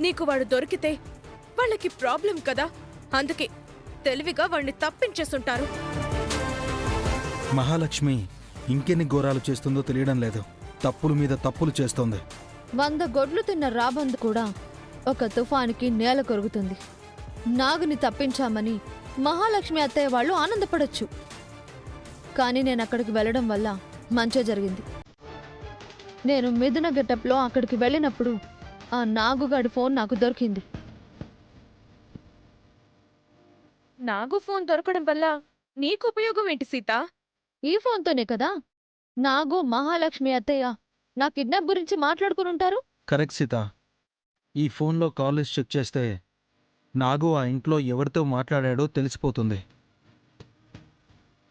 నీకు వాడు దొరికితే వాళ్ళకి ప్రాబ్లం కదా, అందుకే తెలివిగా వాణ్ణి తప్పించేస్తుంటారు. మహాలక్ష్మి ఇంకెన్ని ఘోరాలు చేస్తుందో తెలియడం లేదు. తప్పుల మీద తప్పులు చేస్తోంది. 100 గొడ్లు తిన్న రాబందు కూడా ఒక తుఫానికి నేల కొరుగుతుంది. నాగుని తప్పించామని మహాలక్ష్మి అత్తయ్య వాళ్ళు ఆనందపడొచ్చు, కానీ నేను అక్కడికి వెళ్ళడం వల్ల మంచే జరిగింది. నేను మిథున గెటప్లో అక్కడికి వెళ్ళినప్పుడు ఆ నాగుగాడి ఫోన్ నాకు దొరికింది. నాగు ఫోన్ దొరకడం వల్ల నీకు ఉపయోగం ఏంటి సీత? ఈ ఫోన్తోనే కదా నాగు మహాలక్ష్మి అత్తయ్య నా కిడ్నాప్ గురించి మాట్లాడుకుని ఉంటారు. కరెక్ట్ సీత. ఈ ఫోన్లో కాల్ లిస్ట్ చెక్ చేస్తే నాగు ఆ ఇంట్లో ఎవరితో మాట్లాడాడో తెలిసిపోతుంది.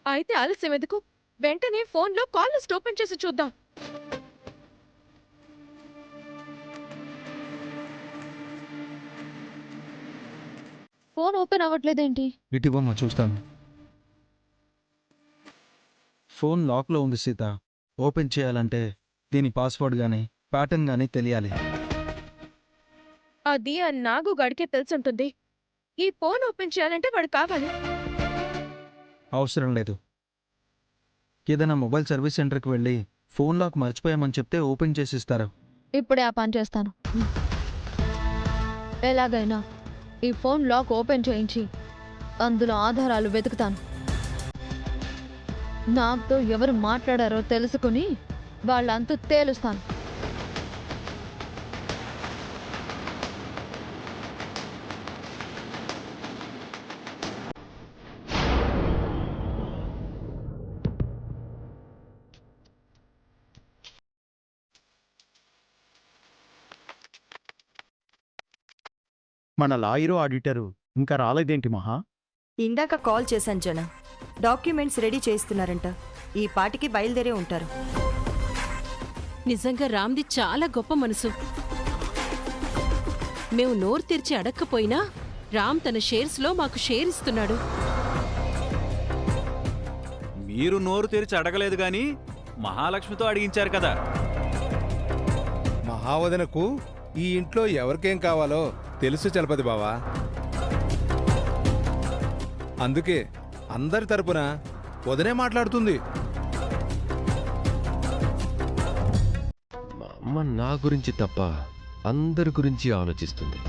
అయితే ఆలస్యం ఎందుకు? వెంటనే ఫోన్లో కాల్ లిస్ట్ ఓపెన్ చేసి చూద్దాం. Phone open అవ్వట్లేదేంటి? ఇటీవమ్మ చూస్తాను. ఫోన్ లాక్లో ఉంది సీత. ఓపెన్ చేయాలంటే దీని పాస్వర్డ్ గానీ ప్యాటర్న్ గానీ తెలియాలి. అది ఆ నాగు గడికే తెలుసుంటుంది. ఈ ఫోన్ ఓపెన్ చేయాలంటే వాడు కావాలి. అవసరం లేదు. ఏదైనా మొబైల్ సర్వీస్ సెంటర్కి వెళ్ళి ఫోన్ లాక్ మర్చిపోయామని చెప్తే ఓపెన్ చేసి ఇస్తారు. ఇప్పుడే ఆ పని చేస్తాను. ఎలాగైనా ఈ ఫోన్ లాక్ ఓపెన్ చేయించి అందులో ఆధారాలు వెతుకుతాను. నాతో ఎవరు మాట్లాడారో తెలుసుకుని వాళ్ళంతా తేలుస్తాను. మన లాయరు ఆడిటరు ఇంకా రాలేదేంటి మహా? ఇందాక కాల్ చేశాను జన. డాక్యుమెంట్స్ రెడీ చేస్తున్నారంట. ఈ పాటికి బయలుదేరే ఉంటారు. నిజంగా రామ్ది చాలా గొప్ప మనసు. మేము నోరు తెరిచి అడక్కపోయినా రామ్ తన షేర్స్లో మాకు షేర్ ఇస్తున్నాడు. మీరు నోరు తెరిచి అడగలేదు గాని మహాలక్ష్మితో అడిగించారు కదా. మహావదనకు ఈ ఇంట్లో ఎవరికేం కావాలో తెలుసు చలపతి బావా. అందుకే అందరి తరపున వదనే మాట్లాడుతుంది. మా అమ్మ నా గురించి తప్ప అందరి గురించి ఆలోచిస్తుంది.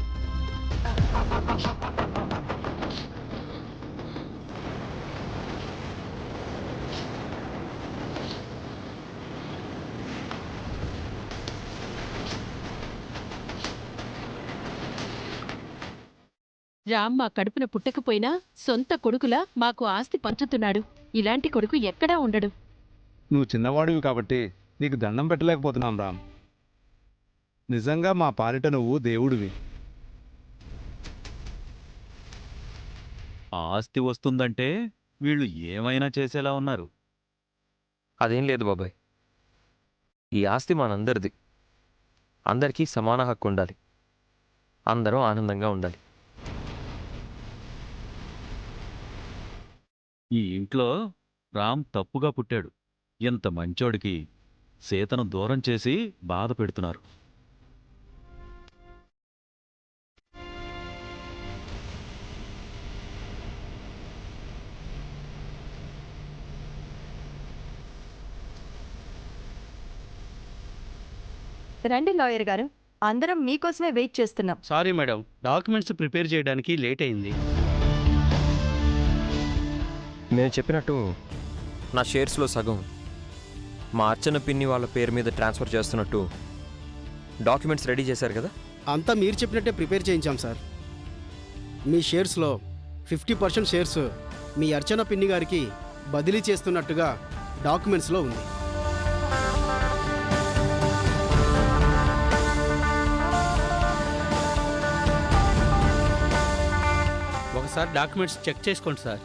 రామ్ మా కడుపున పుట్టకపోయినా సొంత కొడుకులా మాకు ఆస్తి పంచుతున్నాడు. ఇలాంటి కొడుకు ఎక్కడా ఉండడు. నువ్వు చిన్నవాడివి కాబట్టి నీకు దండం పెట్టలేకపోతున్నాం రామ్. నిజంగా మా పాలిట నువ్వు దేవుడివి. ఆస్తి వస్తుందంటే వీళ్ళు ఏమైనా చేసేలా ఉన్నారు. అదేం లేదు బాబాయ్. ఈ ఆస్తి మనందరిది. అందరికీ సమాన హక్కు ఉండాలి. అందరం ఆనందంగా ఉండాలి. ఈ ఇంట్లో రామ్ తప్పుగా పుట్టాడు. ఇంత మంచోడికి సీతను దూరం చేసి బాధ పెడుతున్నారు. రండి లాయర్ గారు, అందరం మీకోసమే వెయిట్ చేస్తున్నాం. సారీ మేడం, డాక్యుమెంట్స్ ప్రిపేర్ చేయడానికి లేట్ అయింది. నేను చెప్పినట్టు నా షేర్స్లో సగం మా అర్చన పిన్ని వాళ్ళ పేరు మీద ట్రాన్స్ఫర్ చేస్తున్నట్టు డాక్యుమెంట్స్ రెడీ చేశారు కదా? అంతా మీరు చెప్పినట్టే ప్రిపేర్ చేయించాం సార్. మీ షేర్స్లో 50% షేర్స్ మీ అర్చన పిన్ని గారికి బదిలీ చేస్తున్నట్టుగా డాక్యుమెంట్స్లో ఉంది. ఒకసారి డాక్యుమెంట్స్ చెక్ చేసుకోండి సార్.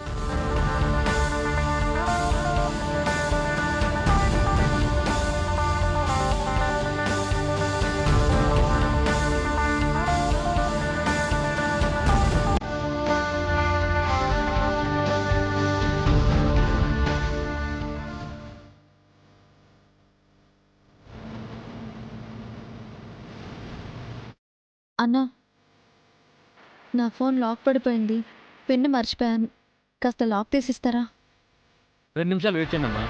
అన్నా, నా ఫోన్ లాక్ పడిపోయింది, పిన్ మర్చిపోయాను. కాస్త లాక్ తీసిస్తారా? 2 నిమిషాలు వెయిట్ చేయండి అమ్మా.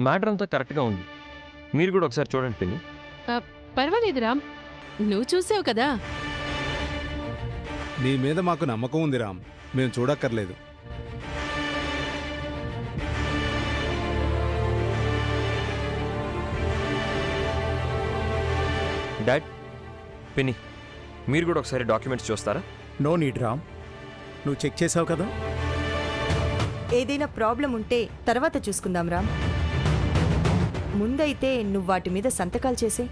మ్యాటర్ అంతా కరెక్ట్గా ఉంది. మీరు కూడా ఒకసారి చూడండి పిన్ని. పర్వాలేదు రామ్, నువ్వు చూసావు కదా. నీ మీద మాకు నమ్మకం ఉంది రామ్, మేము చూడక్కర్లేదు. డాడ్, పిన్ని, మీరు కూడా ఒకసారి డాక్యుమెంట్స్ చూస్తారా? నో నీడ్ రామ్, నువ్వు చెక్ చేసావు కదా. ఏదైనా ప్రాబ్లం ఉంటే తర్వాత చూసుకుందాం రామ్. ముందైతే నువ్వు వాటి మీద సంతకాలు చేసే.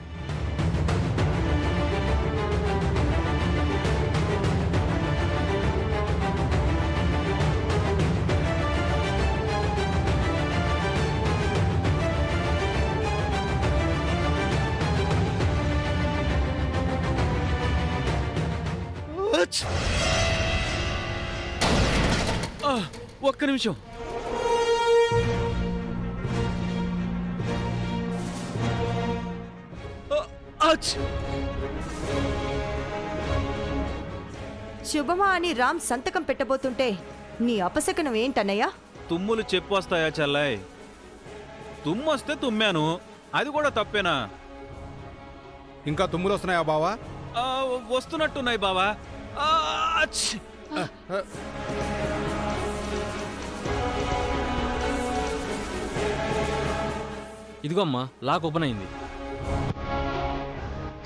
ఒక్క నిమిషం. శుభమా అని రామ్ సంతకం పెట్టబోతుంటే నీ అపశకనం ఏంటన్నయ్యా? తుమ్ములు చెప్పు వస్తాయా చెల్లాయ్? తుమ్మొస్తే తుమ్మాను, అది కూడా తప్పేనా? ఇంకా తుమ్ములు వస్తున్నాయా బావా? వస్తున్నట్టున్నాయి బావా. ఇదిగో అమ్మా, లాక్ ఓపెన్ అయింది.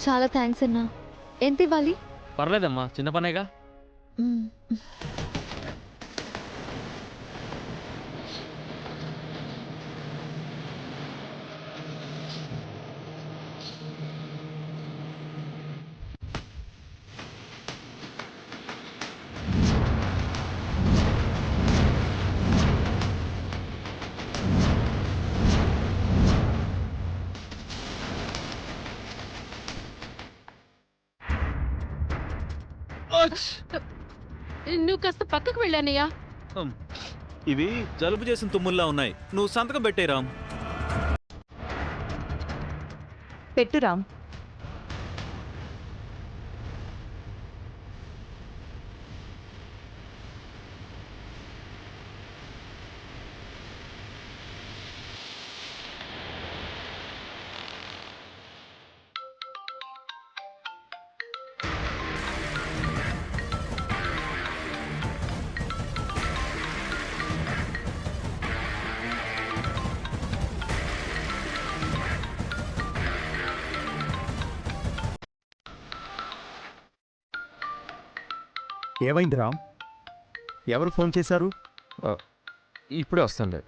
చాలా థ్యాంక్స్ అన్నా. ఎంత ఇవ్వాలి? పర్లేదమ్మా, చిన్న పనేగా. మ్మ్. నువ్వు కాస్త పక్కకు వెళ్ళానయ్యా. ఇవి జలుబు చేసిన తుమ్ముల్లా ఉన్నాయి. నువ్వు సంతకం పెట్టే రామ్. పెట్టు రామ్. ఏమైంది రామ్? ఎవరు ఫోన్ చేశారు? ఇప్పుడే వస్తాను.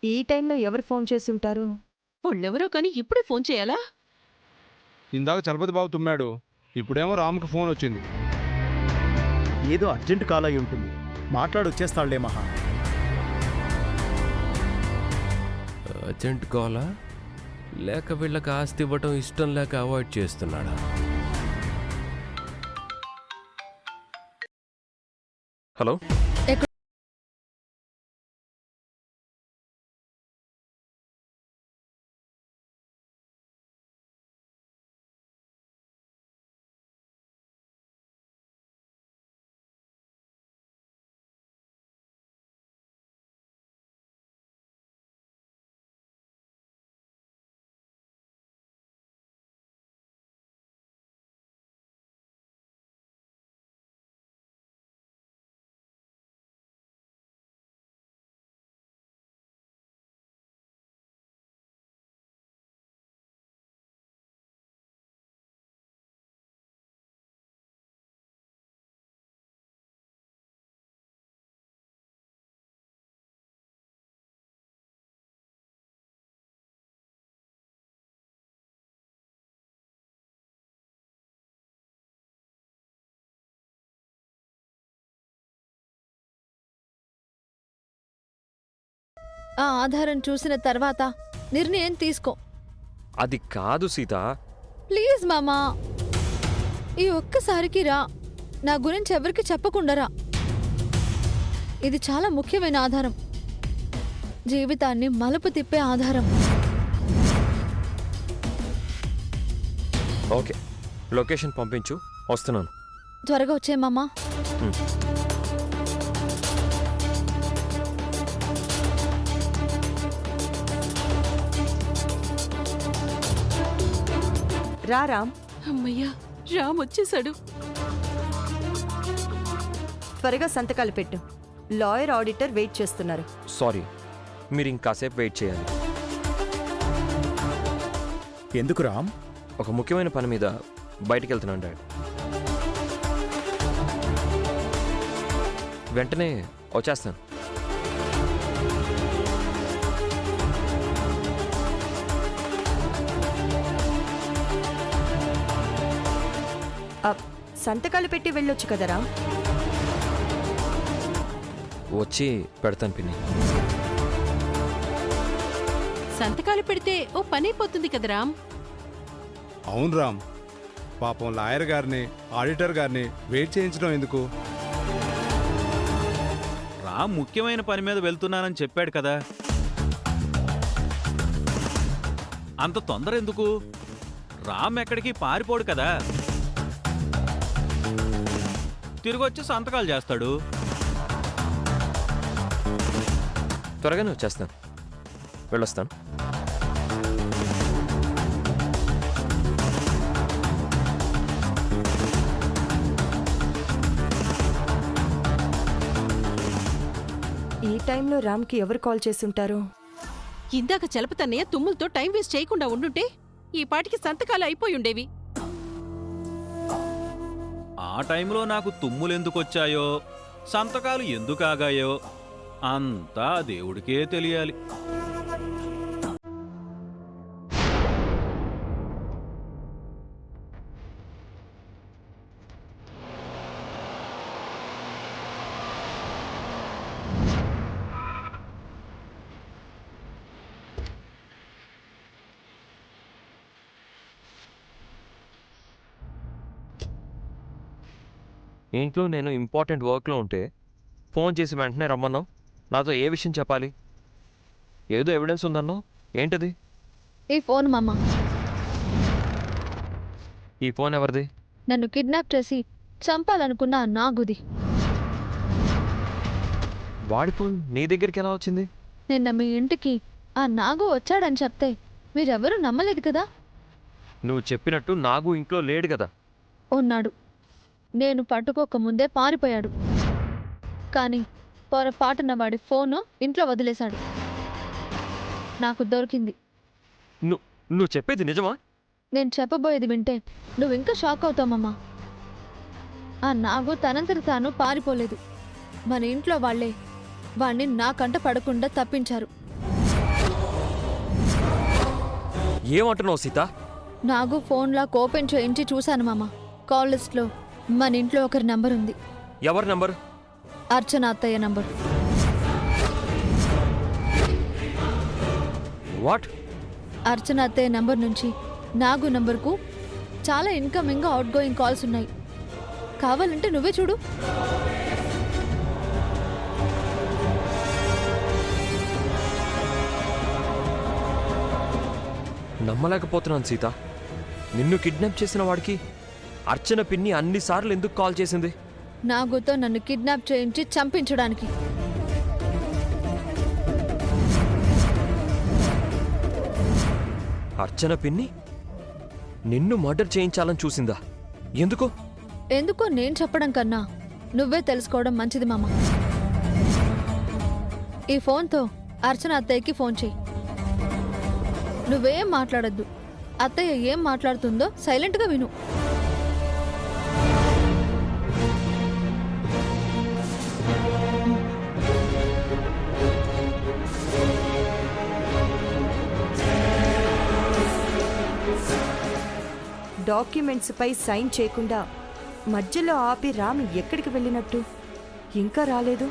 ఈ టైంలో ఎవరు ఫోన్ చేసి ఉంటారు? వాళ్ళెవరో కానీ ఇప్పుడే ఫోన్ చేయాలా? ఇందాక చలపతి బాబు తుమ్మాడు, ఇప్పుడేమో రామ్కి ఫోన్ వచ్చింది. ఏదో అర్జెంట్ కాల్ అయి ఉంటుంది. మాట్లాడొచ్చేస్తాడులే మహా. అర్జెంట్ కాలా, లేక వీళ్ళకి ఆస్తి ఇవ్వటం ఇష్టం లేక అవాయిడ్ చేస్తున్నాడా? హలో, ఆ ఆధారం చూసిన తర్వాత నిర్ణయం తీసుకో. అది కాదు సీత. ప్లీజ్ మామా, ఈ ఒక్కసారికి రా. నా గురించి ఎవరికి చెప్పకుండా రా. ఇది చాలా ముఖ్యమైన ఆధారం, జీవితాన్ని మలుపు తిప్పే ఆధారం. ఓకే, లొకేషన్ పంపించు, వస్తున్నాను. త్వరగా వచ్చే మామా. రా రామ్, అమ్మయ్యా, రామ్ వచ్చేసాడు. త్వరగా సంతకాలు పెట్టు. లాయర్ ఆడిటర్ వెయిట్ చేస్తున్నారు. సారీ, మీరు ఇంకాసేపు వెయిట్ చేయాలి. ఎందుకు రామ్? ఒక ముఖ్యమైన పని మీద బయటికి వెళ్తున్నాను డాడ్. వెంటనే వచ్చేస్తాను. సంతకాలు పెట్టి వెళ్ళొచ్చు కదా రామ్. వచ్చి పెడతాను పిన్ని. సంతకాలు పెడితే ఓ పని అయిపోతుంది కదా రామ్. అవును రామ్, పాపం లాయర్ గారిని ఆడిటర్ గారిని వెయిట్ చేయించడం ఎందుకు? రామ్ ముఖ్యమైన పని మీద వెళ్తున్నానని చెప్పాడు కదా, అంత తొందర ఎందుకు? రామ్ ఎక్కడికి పారిపోడు కదా, తిరిగొచ్చి సంతకాలు చేస్తాడు. త్వరగానే వచ్చేస్తాను, వెళ్ళొస్తాను. ఈ టైంలో రామ్కి ఎవరు కాల్ చేసుంటారు? ఇందాక చలపతన్నయ్య తుమ్ములతో టైం వేస్ట్ చేయకుండా ఉండుంటే ఈ పాటికి సంతకాలు అయిపోయి ఉండేవి. ఆ టైంలో నాకు తుమ్ములెందుకొచ్చాయో, సంతకాలు ఎందుకు ఆగాయో అంతా దేవుడికే తెలియాలి. ఇంట్లో నేను ఇంపార్టెంట్ వర్క్లో ఉంటే ఫోన్ చేసి వెంటనే రమ్మన్నావు. నాతో ఏ విషయం చెప్పాలి? ఏదో ఎవిడెన్స్ ఉందన్నావు, ఏంటది? ఈ ఫోన్ మామా. ఈ ఫోన్ ఎవరిది? నన్ను కిడ్నాప్ చేసి చంపాలనుకున్న ఆ నాగుది. వాడి ఫోన్ నీ దగ్గరికి ఎలా వచ్చింది? నిన్న మీ ఇంటికి ఆ నాగు వచ్చాడని చెప్తే మీరెవరూ నమ్మలేదు కదా. నువ్వు చెప్పినట్టు నాగు ఇంట్లో లేడు కదా. ఉన్నాడు. నేను పట్టుకోకముందే పారిపోయాడు. కానీ పొరపాటున వాడి ఫోను ఇంట్లో వదిలేశాడు. నాకు దొరికింది. నువ్వు చెప్పేది నిజమా? నేను చెప్పబోయేది వింటే నువ్వు ఇంకా షాక్ అవుతావమ్మా. ఆ నాగు తనంతట తాను పారిపోలేదు. మన ఇంట్లో వాళ్లే వాణ్ణి నా కంట పడకుండా తప్పించారు. ఏమంటున్నావు సీత? నాగు ఫోన్ లాక్ ఓపెన్ చేయించి చూశాను మామ. కాల్ లిస్ట్లో మన ఇంట్లో ఒకరి నంబర్ ఉంది. ఎవరి నంబర్? అర్చన అత్తయ్య నంబర్. వాట్? అర్చన అత్తయ్య నంబర్ నుంచి నాగు నంబర్కు చాలా ఇన్కమింగ్ అవుట్ గోయింగ్ కాల్స్ ఉన్నాయి. కావాలంటే నువ్వే చూడు. నమ్మలేకపోతున్నాను సీత. నిన్ను కిడ్నాప్ చేసిన వాడికి అర్చన పిన్ని అన్నిసార్లు ఎందుకు కాల్ చేసింది? నాగుతో నన్ను కిడ్నాప్ చేయించి చంపించడానికి. అర్చన పిన్ని నిన్ను మర్డర్ చేయించాలని చూసిందా? ఎందుకు? ఎందుకో నేను చెప్పడం కన్నా నువ్వే తెలుసుకోవడం మంచిది మామ. ఈ ఫోన్తో అర్చన అత్తయ్యకి ఫోన్ చెయ్యి. నువ్వేం మాట్లాడద్దు. అత్తయ్య ఏం మాట్లాడుతుందో సైలెంట్గా విను. డాక్యుమెంట్స్ పై సైన్ చేయకుండా మధ్యలో ఆపి రామ్ ఎక్కడికి వెళ్ళినట్టు? ఇంకా రాలేదు.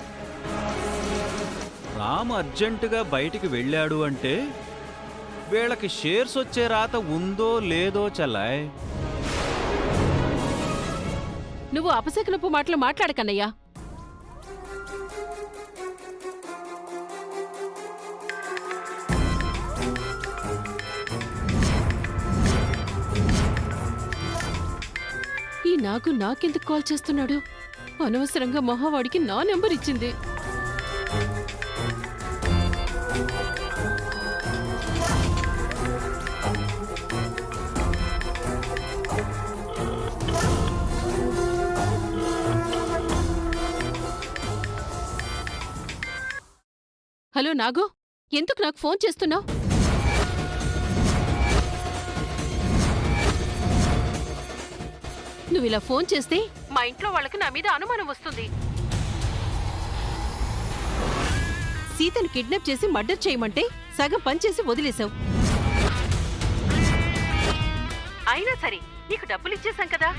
రామ్ అర్జెంటుగా బయటికి వెళ్ళాడు అంటే వీళ్ళకి షేర్స్ వచ్చే రాత ఉందో లేదో చెల్లాయ్. నువ్వు అపశకునపు మాటలు మాట్లాడకన్నయ్యా. ఈ నాకెందుకు కాల్ చేస్తున్నాడు? అనవసరంగా మహావాడికి నా నెంబర్ ఇచ్చింది. హలో నాగు, ఎందుకు నాకు ఫోన్ చేస్తున్నావు? నువ్వు ఇలా ఫోన్ చేస్తే మా ఇంట్లో వాళ్ళకి నా మీద అనుమానం వస్తుంది. సీతను కిడ్నాప్ చేసి మర్డర్ చేయమంటే సగం పనిచేసి వదిలేశావు. అయినా సరే నీకు డబ్బులు ఇచ్చేశాం కదా.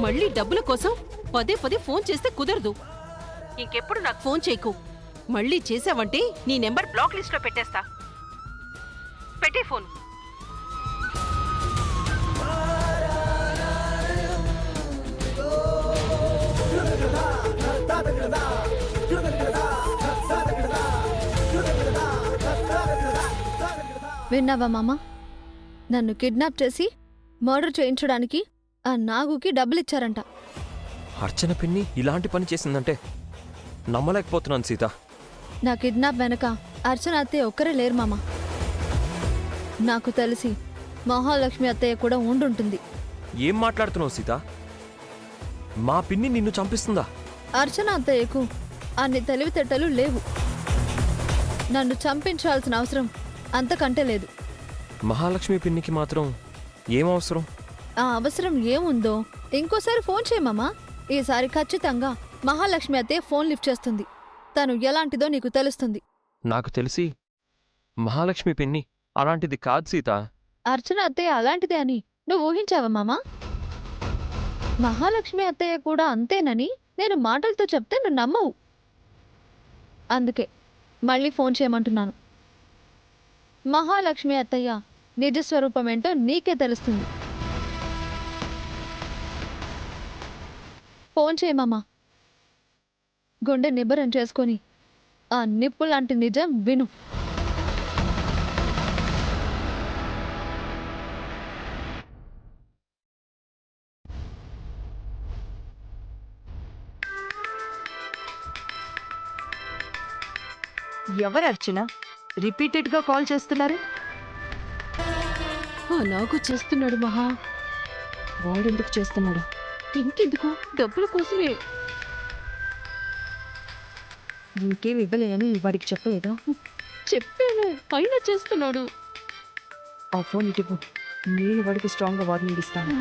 మళ్ళీ డబ్బుల కోసం పదే పదే ఫోన్ చేస్తే కుదరదు. ఇంకెప్పుడు నాకు ఫోన్ చేయకు. మళ్ళీ చేసావంటే నీ నెంబర్ బ్లాక్ లిస్ట్ లో పెట్టేస్తా. పెట్టే ఫోన్. విన్నావా మామ? నన్ను కిడ్నాప్ చేసి మర్డర్ చేయించడానికి ఆ నాగుకి డబ్బులు ఇచ్చారంట. అర్చన పిన్ని ఇలాంటి పని చేసిందంటే నమ్మలేకపోతున్నాను సీత. నా కిడ్నాప్ వెనక అర్చన అత్తయ్య ఒక్కరే లేరు మామ. నాకు తెలిసి మహాలక్ష్మి అత్తయ్య కూడా ఉండుంటుంది. ఏం మాట్లాడుతున్నావు సీత? మా పిన్ని నిన్ను చంపిస్తుందా? అర్చన అత్తయ్యకు అన్ని తెలివితేటలు లేవు. నన్ను చంపించాల్సిన అవసరం అంతకంటే లేదు. మహాలక్ష్మి పిన్నికి మాత్రం ఏం అవసరం? ఆ అవసరం ఏముందో ఇంకోసారి ఫోన్ చేయమమ్మా. ఈసారి ఖచ్చితంగా మహాలక్ష్మి అత్తయ్య ఫోన్ లిఫ్ట్ చేస్తుంది. తను ఎలాంటిదో నీకు తెలుస్తుంది. నాకు తెలిసి మహాలక్ష్మి పిన్ని అలాంటిది కాదు సీత. అర్చన అత్తయ్య అలాంటిదే అని నువ్వు ఊహించావా మామా? మహాలక్ష్మి అత్తయ్య కూడా అంతేనని నేను మాటలతో చెప్తే నువ్వు నమ్మవు. అందుకే మళ్ళీ ఫోన్ చేయమంటున్నాను. మహాలక్ష్మి అత్తయ్య నిజస్వరూపం ఏంటో నీకే తెలుస్తుంది. ఫోన్ చేయమమ్మా. గుండె నిబ్బరం చేసుకొని ఆ నిప్పు లాంటి నిజం విను. ఎవరు అర్చన? రిపీటెడ్గా కాల్ చేస్తున్నారు. నాకు చేస్తున్నాడు మహా. వాడెందుకు చేస్తున్నాడు? ఇంకెందుకు? డబ్బుల కోసమే. ఇంకేం ఇవ్వలేని వాడికి చెప్పలేదా? చెప్పాను, అయినా చేస్తున్నాడు. ఆ ఫోన్ ఇటు. నేను వాడికి స్ట్రాంగ్గా వార్నింగ్ ఇస్తాను.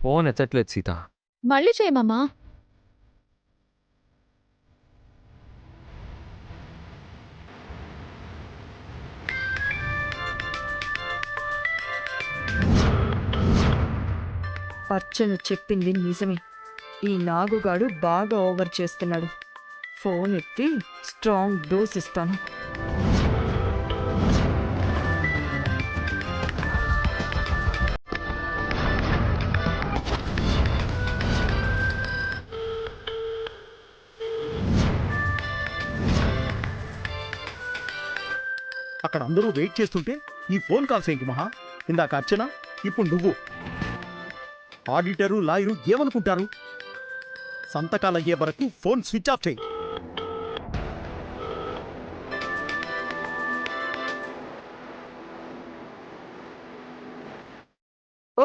ఫోన్ ఎత్తట్లేదు సీత. మళ్ళీ చేయమమ్మా. అర్చన చెప్పింది నిజమే. ఈ నాగుగాడు బాగా ఓవర్ చేస్తున్నాడు. ఫోన్ ఎత్తి స్ట్రాంగ్ డోస్ ఇస్తాను. అక్కడ అందరూ వెయిట్ చేస్తుంటే ఈ ఫోన్ కాల్స్ ఏంటి మహా? ఇందాక అర్చన, ఇప్పుడు నువ్వు. ఆడిటరు లాయరు ఏమనుకుంటారు? సంతకాలు అయ్యే వరకు ఫోన్ స్విచ్ ఆఫ్ చేయి.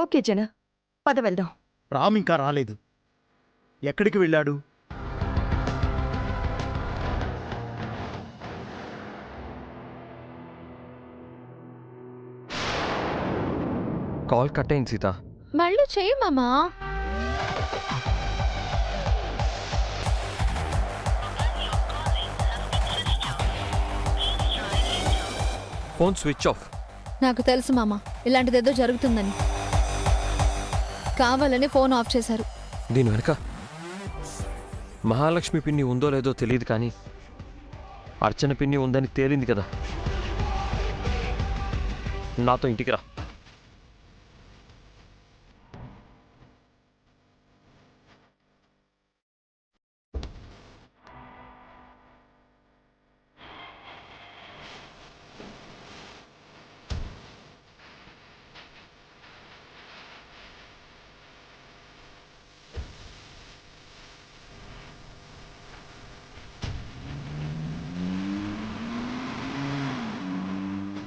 ఓకే జన, పద వెళ్దాం. రామ్ ఇంకా రాలేదు. ఎక్కడికి వెళ్ళాడు? కాల్ కట్ అయింది సీత. మళ్ళీ చెయ్యి మామా. Phone switch off. నాకు తెలుసు మామ, ఇలాంటిదేదో జరుగుతుందని. కావాలని ఫోన్ ఆఫ్ చేశారు. దీని వెనక మహాలక్ష్మి పిన్ని ఉందో లేదో తెలియదు కానీ అర్చన పిన్ని ఉందని తేలింది కదా. నాతో ఇంటికి రా.